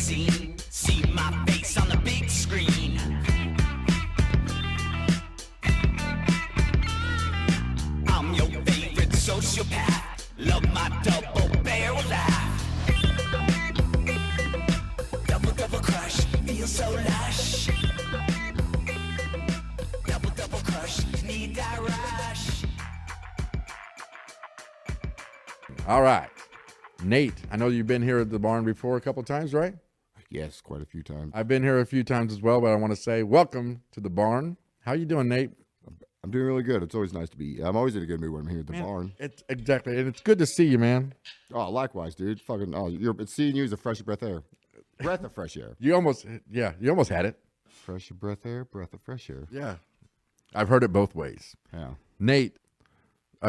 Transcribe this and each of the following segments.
magazine. See my face on the big screen. I'm your favorite sociopath. Love my double barrel laugh. Double crush, feel so lush. Double crush, need that rush. All right. Nate, I know you've been here at the barn before a couple times, right? Yes, quite a few times. I've been here a few times as well, but I want to say welcome to the barn. How you doing, Nate? I'm doing really good. It's always nice to be. I'm always in a good mood when I'm here at the Man, barn. It's exactly, and it's good to see you, man. Oh, likewise, dude. Fucking, it's seeing you is a fresh breath air. Breath of fresh air. You almost had it. Fresh breath air, breath of fresh air. Yeah. I've heard it both ways. Yeah. Nate,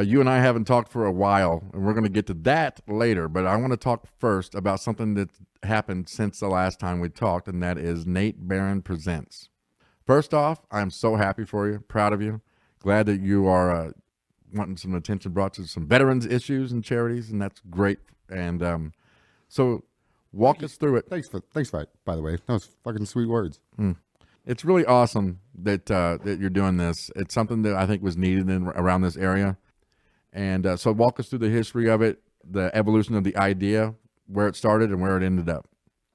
you and I haven't talked for a while, and we're going to get to that later, but I want to talk first about something that's happened since the last time we talked, and that is Nate Barron Presents. First off, I'm so happy for you, proud of you, glad that you are wanting some attention brought to some veterans issues and charities, and that's great. And so walk us through it. Thanks, by the way. That was fucking sweet words. It's really awesome that that you're doing this. It's something that I think was needed around this area. And so walk us through the history of it, the evolution of the idea, where it started and where it ended up.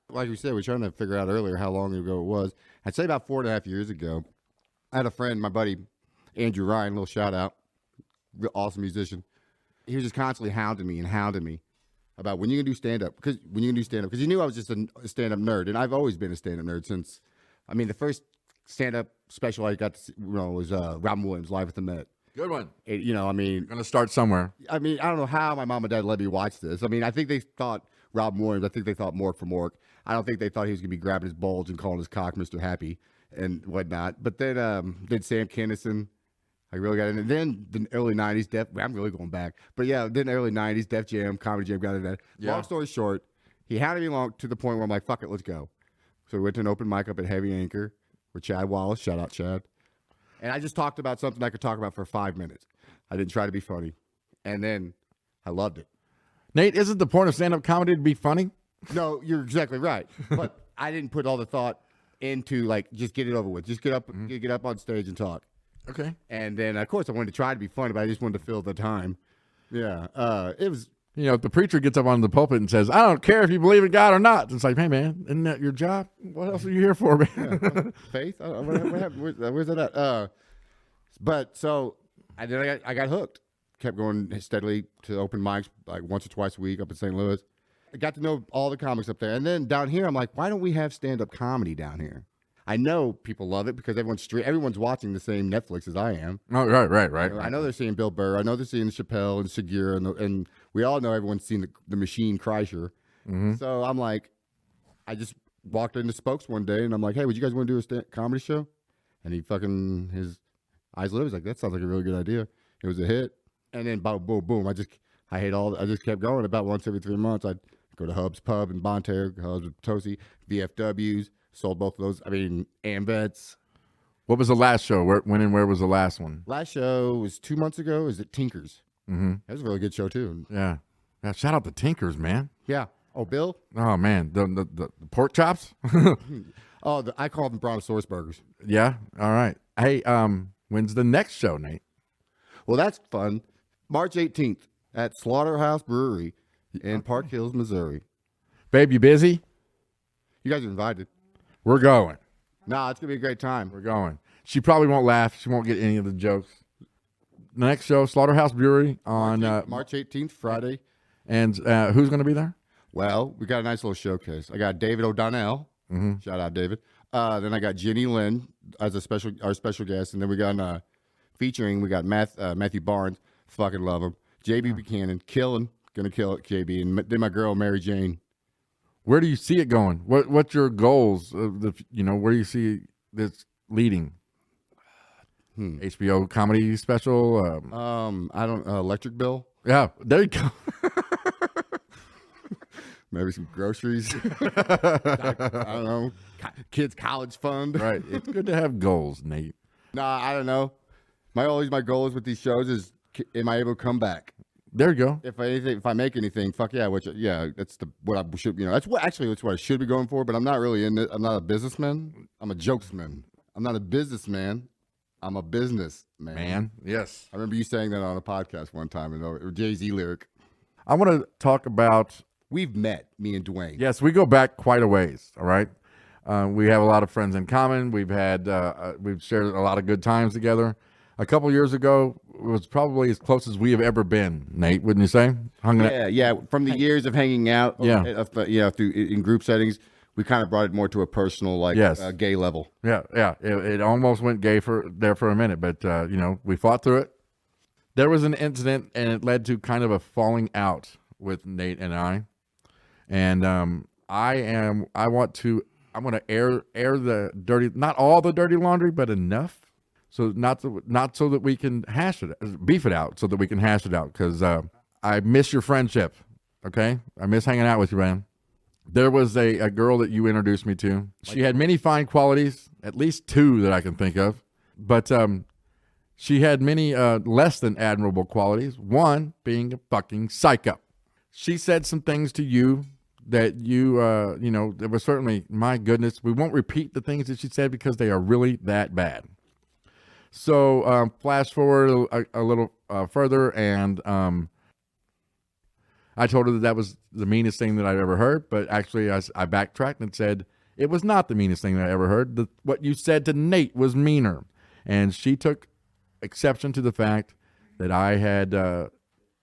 Like we said, we were trying to figure out earlier how long ago it was. I'd say about 4.5 years ago. I had a friend, my buddy, Andrew Ryan, little shout out, real awesome musician. He was just constantly hounding me about when you can do stand-up. Because he knew I was just a stand-up nerd. And I've always been a stand-up nerd since, the first stand-up special I got to see, was Robin Williams, Live at the Met. Good one. You're going to start somewhere. I don't know how my mom and dad let me watch this. I think they thought Robin Williams. I think they thought Mork from Mork. I don't think they thought he was going to be grabbing his bulge and calling his cock Mr. Happy and whatnot. But then Sam Kinison. I really got into it. Then the early 90s, I'm really going back. But yeah, then early 90s, Def Jam, Comedy Jam got into that. Yeah. Long story short, he hounded me along to the point where I'm like, fuck it, let's go. So we went to an open mic up at Heavy Anchor with Chad Wallace. Shout out, Chad. And I just talked about something I could talk about for 5 minutes. I didn't try to be funny. And then I loved it. Nate, isn't the point of stand-up comedy to be funny? No, you're exactly right. But I didn't put all the thought into, just get it over with. Just get up on stage and talk. Okay. And then, of course, I wanted to try to be funny, but I just wanted to fill the time. Yeah. It was... if the preacher gets up on the pulpit and says, I don't care if you believe in God or not. It's like, hey, man, isn't that your job? What else are you here for, man? Yeah. Faith? What happened? Where's that at? But so... And then I got hooked. Kept going steadily to open mics like once or twice a week up in St. Louis. I got to know all the comics up there. And then down here, I'm like, why don't we have stand-up comedy down here? I know people love it because everyone's watching the same Netflix as I am. Oh, right. I know they're seeing Bill Burr. I know they're seeing Chappelle and Segura. And we all know everyone's seen the Machine Kreischer. Mm-hmm. So I'm like, I just walked into Spokes one day and I'm like, hey, would you guys want to do a comedy show? And his eyes lit up. He's like, that sounds like a really good idea. It was a hit. And then boom. I just kept going. About once every 3 months, I'd go to Hub's Pub in Bonterre, Hub's with Tosi, VFWs, sold both of those. Ambets. What was the last show? When and where was the last one? Last show was 2 months ago. It was at Tinker's. Mm-hmm. That was a really good show, too. Yeah. Shout out to Tinkers, man. Yeah. Oh, Bill? Oh, man. The pork chops? I call them Brontosaurus burgers. Yeah. All right. Hey, when's the next show, Nate? Well, that's fun. March 18th at Slaughterhouse Brewery in Park Hills, Missouri. Babe, you busy? You guys are invited. We're going. Nah, it's going to be a great time. We're going. She probably won't laugh. She won't get any of the jokes. The next show, Slaughterhouse Brewery on March 18th, Friday. And who's going to be there? Well, we got a nice little showcase. I got David O'Donnell. Mm-hmm. Shout out, David. Then I got Jenny Lynn as our special guest. And then we got we got Matthew Barnes. Fucking love him. JB Buchanan, gonna kill it, JB. And then my girl, Mary Jane. Where do you see it going? What's your goals? Where do you see this leading? HBO comedy special? I don't Electric Bill. Yeah, there you go. Maybe some groceries. I don't know. Kids' college fund. Right. It's good to have goals, Nate. Nah, I don't know. My goals with these shows is, am I able to come back? There you go. If I make anything, fuck yeah, that's what I should, that's what I should be going for. But I'm not really in it. I'm not a businessman. I'm a jokesman. I'm not a businessman. I'm a businessman. Man, yes. I remember you saying that on a podcast one time, a Jay-Z lyric. I want to talk about. We've met, me and Dewayne. Yes, we go back quite a ways. All right. We have a lot of friends in common. We've shared a lot of good times together. A couple years ago, it was probably as close as we have ever been, Nate, wouldn't you say? Yeah. From the years of hanging out, through in group settings, we kind of brought it more to a personal, gay level. Yeah. It almost went gay for a minute, but we fought through it. There was an incident, and it led to kind of a falling out with Nate and I. And I'm going to air the dirty, not all the dirty laundry, but enough. So not so that we can beef it out, so that we can hash it out. Because I miss your friendship, okay? I miss hanging out with you, man. There was a girl that you introduced me to. She had many fine qualities, at least 2 that I can think of. But she had many less than admirable qualities. One being a fucking psycho. She said some things to you that there was certainly, my goodness, we won't repeat the things that she said because they are really that bad. So flash forward a little further, and I told her that was the meanest thing that I'd ever heard, but actually I backtracked and said it was not the meanest thing that I ever heard. What you said to Nate was meaner, and she took exception to the fact that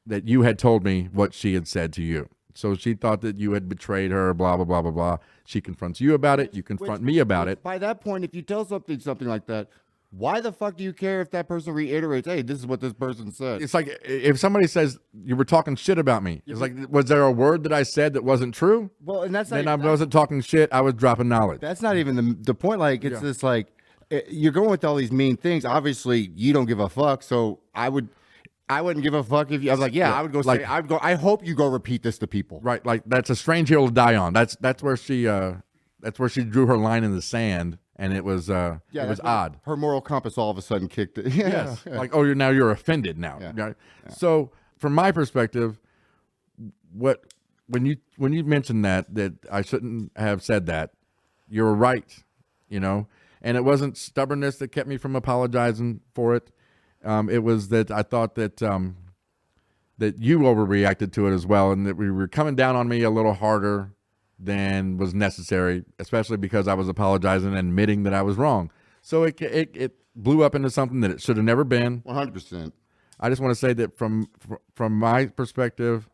that you had told me what she had said to you. So she thought that you had betrayed her, blah, blah, blah, blah, blah. She confronts you about it. You confront me about it. By that point, if you tell something like that, why the fuck do you care if that person reiterates, hey, this is what this person said? It's like if somebody says, you were talking shit about me. It's like, was there a word that I said that wasn't true? Well, and that's not then I wasn't talking shit. I was dropping knowledge. That's not even the point. Like, it's just like, you're going with all these mean things. Obviously, you don't give a fuck. So I wouldn't give a fuck if you. I was like, I would go say, I hope you go repeat this to people. Right, like that's a strange hill to die on. That's where she drew her line in the sand, and it was odd. Her moral compass all of a sudden kicked it. Yes, like you're offended now. Yeah. So from my perspective, when you mentioned that I shouldn't have said that, you're right, and it wasn't stubbornness that kept me from apologizing for it. It was that I thought that you overreacted to it as well, and that we were coming down on me a little harder than was necessary, especially because I was apologizing and admitting that I was wrong. So it blew up into something that it should have never been. 100%. I just want to say that from my perspective,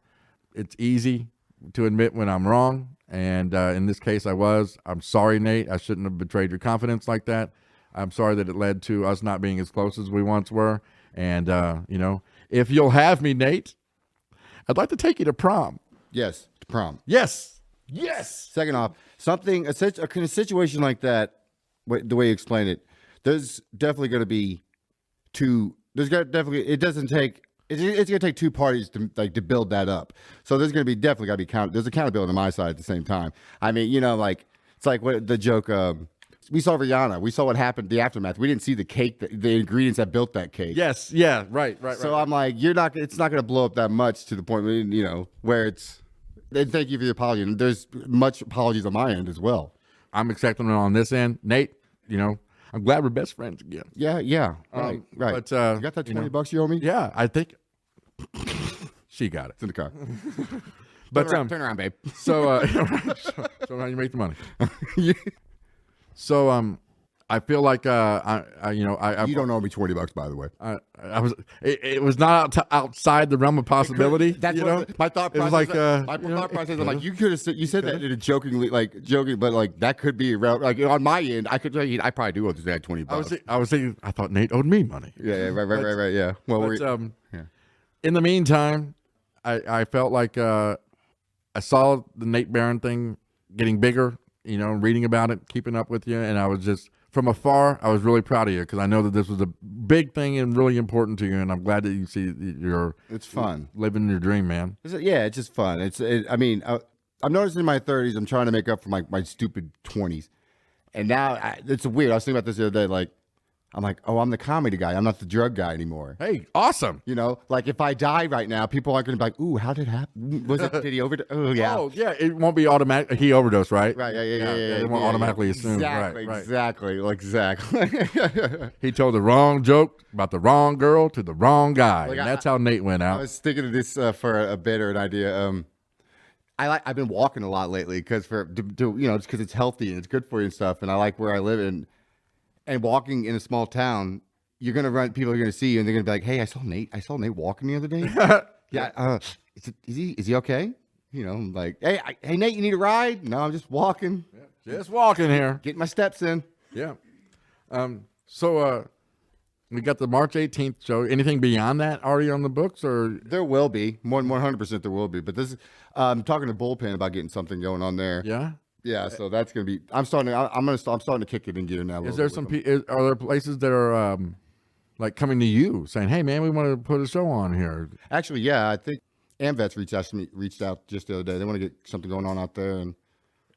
it's easy to admit when I'm wrong, and in this case, I was. I'm sorry, Nate. I shouldn't have betrayed your confidence like that. I'm sorry that it led to us not being as close as we once were. And, if you'll have me, Nate, I'd like to take you to prom. Yes, to prom. Yes. Second off, a situation like that, the way you explain it, there's definitely going to be it's going to take 2 parties to build that up. So there's going to be there's accountability on my side at the same time. I mean, it's like the joke, we saw Rihanna. We saw what happened, the aftermath. We didn't see the cake, the ingredients that built that cake. Yes, yeah, right. So I'm like, it's not going to blow up that much to the point where it's. And thank you for the apology. And there's much apologies on my end as well. I'm accepting it on this end, Nate. I'm glad we're best friends again. Yeah, right. But you got that $20 you owe me? Yeah, I think she got it. It's in the car. But turn around, babe. So how you make the money? So I feel like you don't owe me $20, by the way. It was not outside the realm of possibility. That's my thought process. It was like my thought process. I'm like, you could have said that in a joking, but like that could be around. Like on my end, I could tell you, I probably do owe this guy $20. I thought Nate owed me money. Yeah, right. Yeah. Well, in the meantime, I felt like I saw the Nate Barron thing getting bigger. Reading about it, keeping up with you, and I was just. From afar, I was really proud of you because I know that this was a big thing and really important to you, and I'm glad that you see it's fun living your dream, man. It's just fun. I'm noticing in my 30s, I'm trying to make up for my stupid 20s, and now it's weird. I was thinking about this the other day. Like, I'm like, oh, I'm the comedy guy. I'm not the drug guy anymore. Hey, awesome. You know, like if I die right now, people aren't going to be like, ooh, how did it happen? Did he overdose? Oh, yeah. Oh, yeah. It won't be automatic. He overdosed, right? Right, yeah. It won't automatically assume. Exactly, right. exactly. He told the wrong joke about the wrong girl to the wrong guy. Like, and that's how Nate went I out. was thinking of this for a bit or an idea. I've been walking a lot lately because just because it's healthy and it's good for you and stuff. And I like where I live and walking in a small town, you're going to run, people are going to see you and they're going to be like, hey, I saw Nate walking the other day. Yeah. Is he okay? You know, I'm like, hey, Nate, you need a ride? No, I'm just walking. Just walking here. Getting my steps in. Yeah. So we got the March 18th show. Anything beyond that already on the books, or There will be 100%. There will be, but this is I'm talking to Bullpen about getting something going on there. yeah? Yeah, so that's gonna be. I'm starting to kick it in gear now. Is there are there places that are like coming to you saying, "Hey, man, we want to put a show on here"? Actually, yeah, I think AmVets reached out just the other day. They want to get something going on out there, and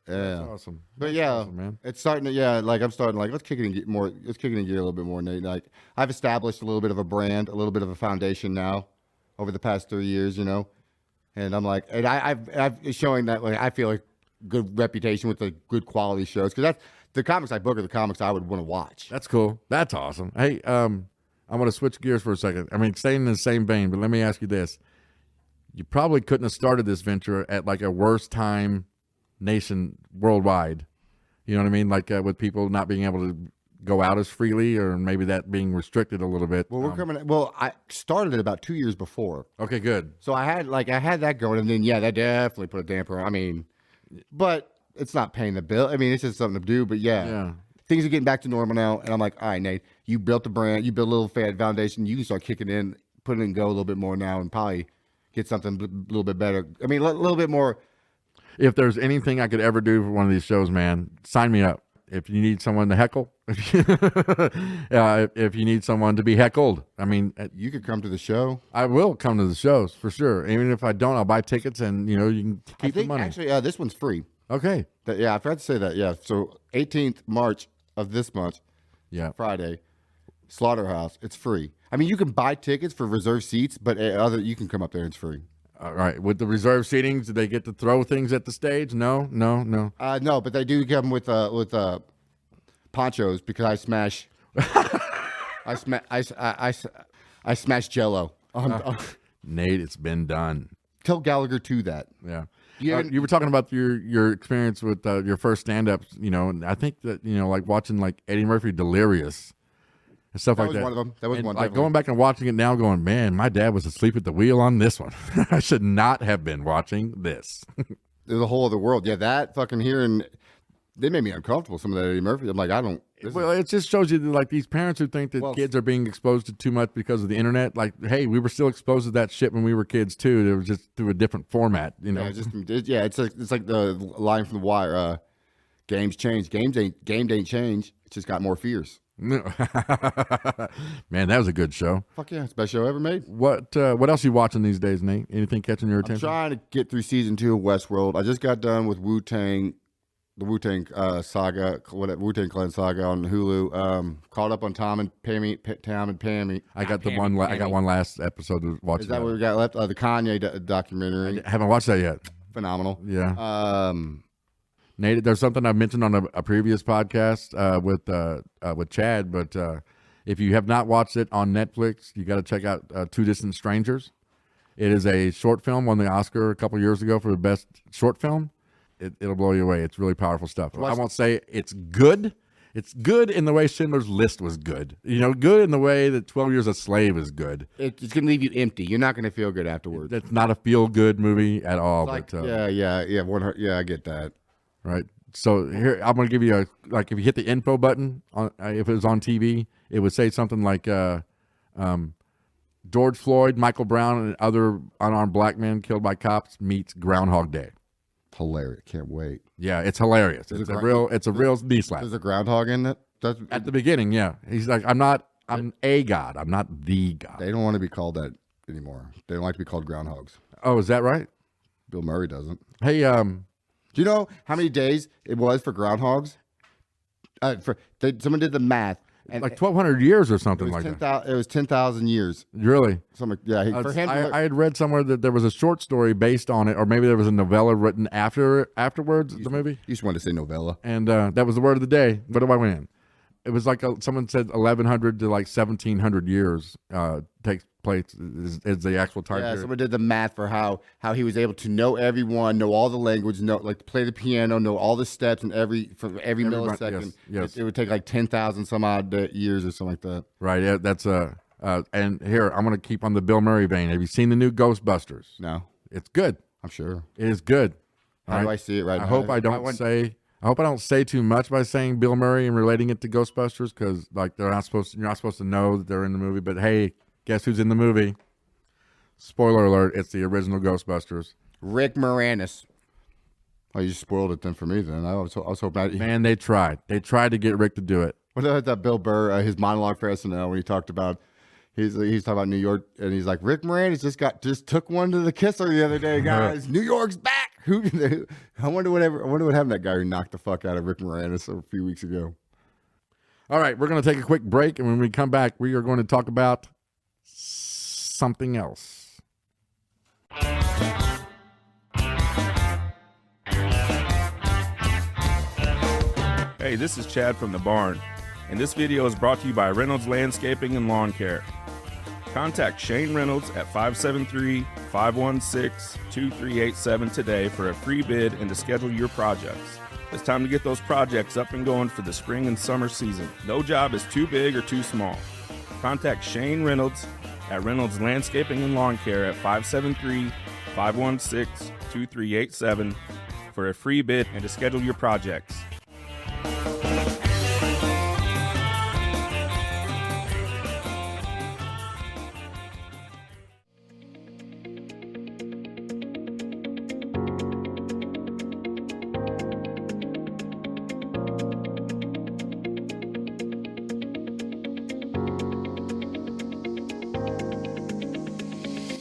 yeah, That's awesome. but yeah, awesome, man. it's starting to like I'm starting like let's kick it in gear more. Let's kick it in gear a little bit more, Nate. Like I've established a little bit of a brand, a little bit of a foundation now over the past 3 years, you know, and I'm like, and I've showing that like I feel like good reputation with the good quality shows because that's the comics I book are the comics I would want to watch. That's cool. That's awesome. Hey, I'm going to switch gears for a second. I mean, staying in the same vein, but let me ask you this. You probably couldn't have started this venture at like a worse time nation worldwide. You know what I mean? Like with people not being able to go out as freely or maybe that being restricted a little bit. Well, I started it about 2 years before. Okay, good. So I had that going, and then that definitely put a damper on. I mean, but it's not paying the bill. I mean, it's just something to do. But yeah, things are getting back to normal now, and I'm like, all right, Nate, you built a brand, you built a little foundation, you can start kicking in, putting it in go a little bit more now, and probably get something a little bit better. I mean, a little bit more. If there's anything I could ever do for one of these shows, man, sign me up. If you need someone to heckle, if you need someone to be heckled, I mean, You could come to the show. I will come to the shows for sure. Even if I don't, I'll buy tickets and you can keep the money. Actually, this one's free. Okay. I forgot to say that. Yeah, so 18th March of this month, Friday, Slaughterhouse. It's free. I mean, you can buy tickets for reserved seats, but you can come up there and it's free. All right. With the reserve seatings, do they get to throw things at the stage? No. No, but they do come with ponchos because I smash. I smash Jello. Nate, it's been done. Tell Gallagher too that. Yeah. You were talking about your experience with your first stand-ups, and I think that, like watching like Eddie Murphy Delirious and stuff like that. That was one of them. That was and one. Like going back and watching it now going, man, my dad was asleep at the wheel on this one. I should not have been watching this. There's a whole other world. Yeah, that fucking hearing, they made me uncomfortable, some of that Eddie Murphy. I'm like, It just shows you that, like, these parents who think that kids are being exposed to too much because of the internet. Like, hey, we were still exposed to that shit when we were kids too. It was just through a different format, It's like the line from The Wire. Games change. Game ain't change. It's just got more fears. Man, that was a good show. Fuck yeah, it's the best show ever made. What else are you watching these days, Nate? Anything catching your attention? I'm trying to get through season 2 of Westworld. I just got done with Wu-Tang. The Wu-Tang saga, Wu-Tang Clan saga on Hulu. Caught up on Tom and Pammy. I got I got one last episode to watch. Is that what we got left? The Kanye documentary. I haven't watched that yet. Phenomenal. Yeah. Nate, there's something I mentioned on a previous podcast with Chad, but if you have not watched it on Netflix, you got to check out Two Distant Strangers. It is a short film, won the Oscar a couple years ago for the best short film. It'll blow you away. It's really powerful stuff. I won't say it's good. It's good in the way Schindler's List was good. Good in the way that 12 Years a Slave is good. It's going to leave you empty. You're not going to feel good afterwards. It's not a feel-good movie at all. Like, but, yeah, I get that. Right. So here, I'm going to give you if you hit the info button, if it was on TV, it would say something like George Floyd, Michael Brown, and other unarmed black men killed by cops meets Groundhog Day. Hilarious. Can't wait. Yeah, it's hilarious. It's a real D-slap. There's a groundhog in it? At the beginning, yeah. He's like, I'm a god. I'm not the god. They don't want to be called that anymore. They don't like to be called groundhogs. Oh, is that right? Bill Murray doesn't. Hey, do you know how many days it was for groundhogs? Someone did the math. And like 1,200 years or it something was like that. It was 10,000 years. Really? Something. Yeah. For him, I had read somewhere that there was a short story based on it, or maybe there was a novella written afterwards the movie. you just wanted to say novella. And that was the word of the day. What do I win? It was like someone said 1,100 to like 1,700 years takes place is the actual time Yeah, period. someone did the math for how he was able to know everyone, know all the language, know like play the piano, know all the steps and every millisecond. Yes. It would take like 10,000 some odd years or something like that. Right. Yeah, that's and here I'm going to keep on the Bill Murray vein. Have you seen the new Ghostbusters? No, It's good. I'm sure. It is good. How do I see it right now? I hope I don't say too much by saying Bill Murray and relating it to Ghostbusters, because like you're not supposed to know that they're in the movie. But hey, guess who's in the movie? Spoiler alert! It's the original Ghostbusters. Rick Moranis. Oh, you just spoiled it then for me. Then I was hoping. Man, they tried. They tried to get Rick to do it. What about that Bill Burr, his monologue for SNL when he talked about he's talking about New York and he's like, Rick Moranis just took one to the kisser the other day, guys. New York's back. I wonder what happened to that guy who knocked the fuck out of Rick Moranis a few weeks ago. All right, we're going to take a quick break, and when we come back, we are going to talk about something else. Hey, this is Chad from The Barn, and this video is brought to you by Reynolds Landscaping and Lawn Care. Contact Shane Reynolds at 573-516-2387 today for a free bid and to schedule your projects. It's time to get those projects up and going for the spring and summer season. No job is too big or too small. Contact Shane Reynolds at Reynolds Landscaping and Lawn Care at 573-516-2387 for a free bid and to schedule your projects.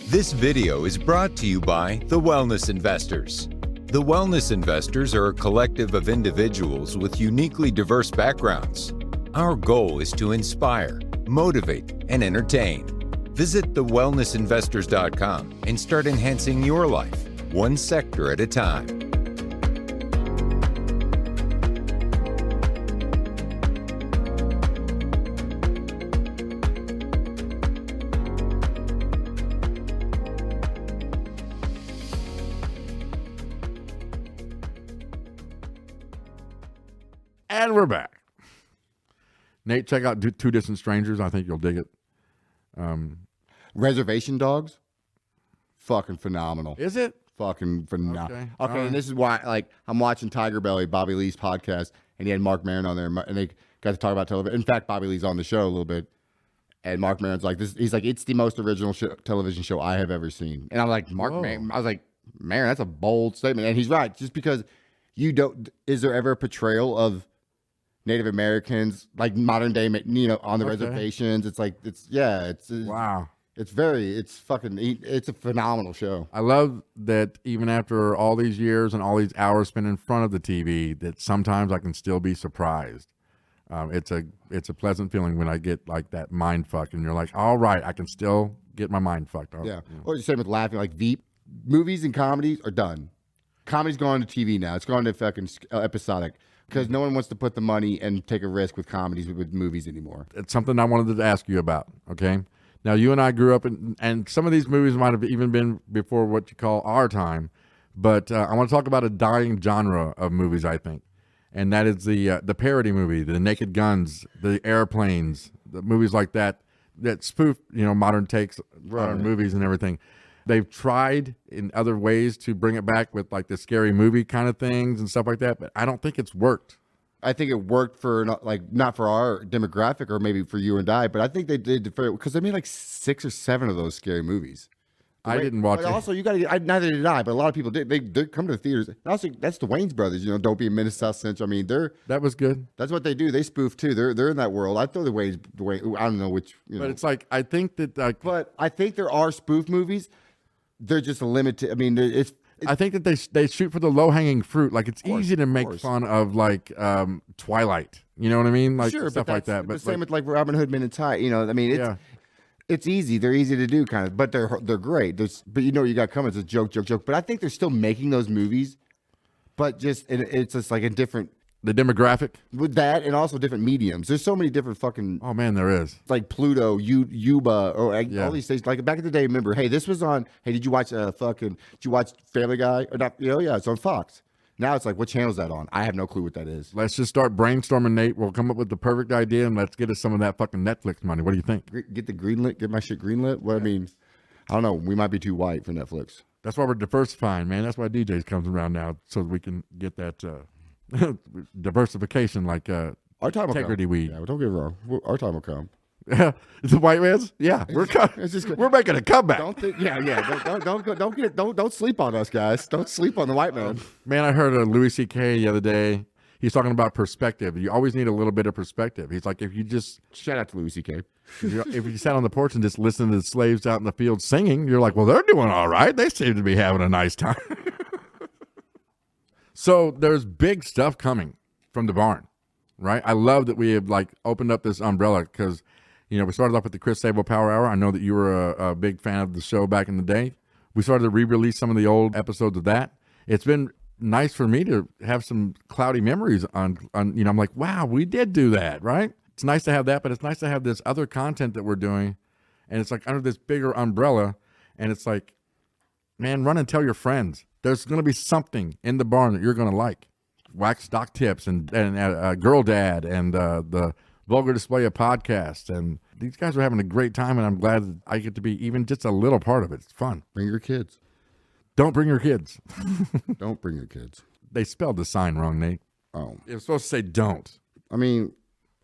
This video is brought to you by The Wellness Investors. The Wellness Investors are a collective of individuals with uniquely diverse backgrounds. Our goal is to inspire, motivate, and entertain. Visit thewellnessinvestors.com and start enhancing your life, one sector at a time. And we're back. Nate, check out Two Distant Strangers. I think you'll dig it. Reservation Dogs, fucking phenomenal. Is it? Fucking phenomenal. Okay. And this is why, like, I'm watching Tiger Belly, Bobby Lee's podcast, and he had Mark Maron on there, and they got to talk about television. In fact, Bobby Lee's on the show a little bit, and Mark Maron's like, this. He's like, it's the most original television show I have ever seen. And I'm like, Mark Maron. I was like, Maron, that's a bold statement, and he's right. Just because you don't, is there ever a portrayal of Native Americans, like modern day, on the reservations? It's like, Wow. It's a phenomenal show. I love that even after all these years and all these hours spent in front of the TV, that sometimes I can still be surprised. It's a pleasant feeling when I get like that mind fuck, and you're like, all right, I can still get my mind fucked. Yeah. Or the same with laughing, like Veep. Movies and comedies are done. Comedy's going to TV now. It's going to fucking episodic. Because no one wants to put the money and take a risk with comedies with movies anymore. It's something I wanted to ask you about, okay? Now, you and I grew up, and some of these movies might have even been before what you call our time, but I want to talk about a dying genre of movies, I think, and that is the parody movie, the Naked Guns, the Airplanes, the movies like that spoof, modern takes, modern movies and everything. They've tried in other ways to bring it back with like the scary movie kind of things and stuff like that, but I don't think it's worked. I think it worked for not for our demographic or maybe for you and I, but I think they did because they made like 6 or 7 of those scary movies. I didn't watch it. Also, you got to. Neither did I, but a lot of people did. They come to the theaters. And also, that's the Wayans brothers. Don't be a Menace South Central. I mean, that was good. That's what they do. They spoof too. They're in that world. I throw the Wayans. I don't know which. But it's like I think that. But I think there are spoof movies. They're just limited. I mean, I think that they shoot for the low hanging fruit. Like it's easy to make course. fun of like Twilight. You know what I mean? Like sure, stuff like that. But same with like Robin Hood Men in Tights. You know, I mean, it's easy. They're easy to do, kind of, but they're great. But you know, you got coming. It's a joke. But I think they're still making those movies, but just it's just like a different. The demographic With that, and also different mediums. There's so many different fucking. Oh man, there is. Like Pluto, Yuba, or all these things. Like back in the day, remember? Hey, this was on. Hey, did you watch Did you watch Family Guy? Or not? You know, yeah, it's on Fox. Now it's like, what channel is that on? I have no clue what that is. Let's just start brainstorming, Nate. We'll come up with the perfect idea, and let's get us some of that fucking Netflix money. What do you think? Get the greenlit. Get my shit greenlit. Well, I mean, I don't know. We might be too white for Netflix. That's why we're diversifying, man. That's why DJs comes around now, so we can get that diversification, like Our time will integrity come. weed. Yeah, well, don't get me wrong. Our time will come. The white man's, yeah, we're making a comeback. Don't think, don't sleep on us, guys. Don't sleep on the white man. Man, I heard Louis C.K. the other day. He's talking about perspective. You always need a little bit of perspective. He's like, if you just Shout out to Louis C.K. if you sat on the porch and just listened to the slaves out in the field singing, you're like, well, they're doing all right. They seem to be having a nice time. So there's big stuff coming from the barn, right? I love that we have like opened up this umbrella because, you know, we started off with the Chris Sable Power Hour. I know that you were a big fan of the show back in the day. We started to re-release some of the old episodes of that. It's been nice for me to have some cloudy memories on, you know, I'm like, wow, we did do that, right? It's nice to have that, but it's nice to have this other content that we're doing. And it's like under this bigger umbrella. And it's like, man, run and tell your friends. There's going to be something in the barn that you're going to like. Wax Stock Tips and Girl Dad and the Vulgar Display of Podcasts. And these guys are having a great time, and I'm glad that I get to be even just a little part of it. It's fun. Bring your kids. Don't bring your kids. Don't bring your kids. They spelled the sign wrong, Nate. Oh, It was supposed to say don't. I mean,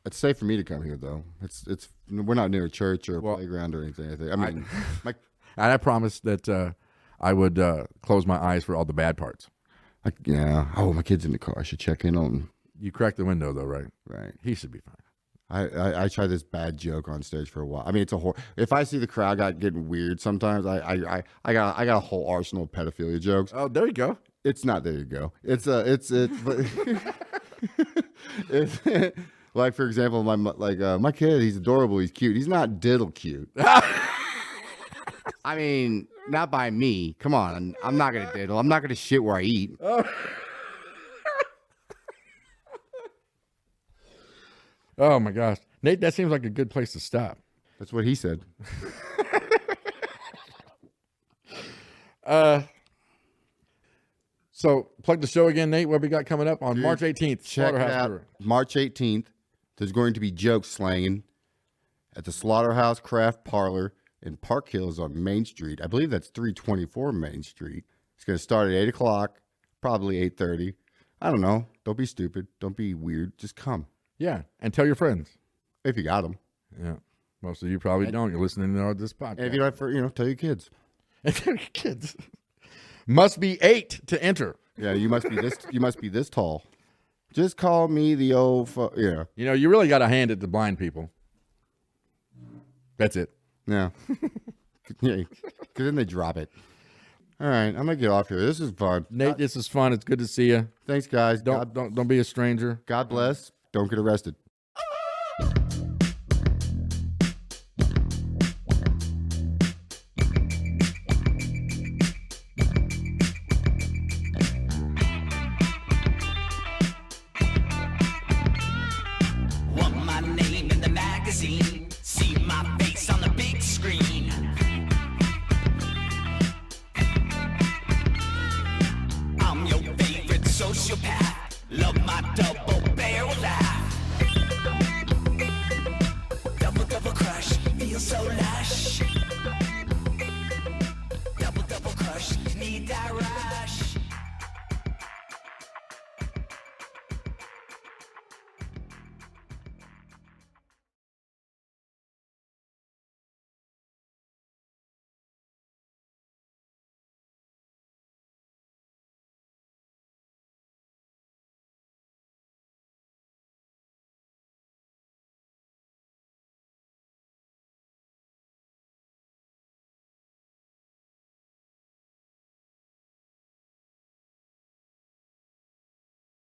it's safe for me to come here though. It's we're not near a church or a playground or anything. I mean, And I promised that I would close my eyes for all the bad parts. yeah. Oh, my kid's in the car. I should check in on. You cracked the window, though, right? Right. He should be fine. I try this bad joke on stage for a while. I mean, it's a if I see the crowd getting weird, sometimes I got a whole arsenal of pedophilia jokes. Oh, there you go. It's not. There you go. It's but it's like, for example, my kid. He's adorable. He's cute. He's not diddle cute. I mean, not by me. Come on. I'm not gonna diddle. I'm not gonna shit where I eat. Oh my gosh, Nate, that seems like a good place to stop. That's what he said. So plug the show again, Nate. What we got coming up on Dude, March 18th? Check Slaughterhouse out Brewery. March 18th. There's going to be joke slanging at the Slaughterhouse Craft Parlor in Park Hills on Main Street. I believe that's 324 Main Street. It's going to start at 8 o'clock, probably 8:30. I don't know. Don't be stupid. Don't be weird. Just come. Yeah, and tell your friends. If you got them. Yeah, most of you probably don't. You're listening to this podcast. And if you don't, tell your kids. And tell your kids. Must be 8 to enter. Yeah, you must be this. You must be this tall. Just call me the old. Yeah. You know, you really got to hand it to blind people. That's it. Yeah. Yeah. Because then they drop it. All right, I'm gonna get off here. This is fun. Nate, this is fun. It's good to see you. Thanks, guys. Don't be a stranger. God bless. Don't get arrested. Want my name in the magazine, see my face on the big screen. I'm your favorite sociopath, love my double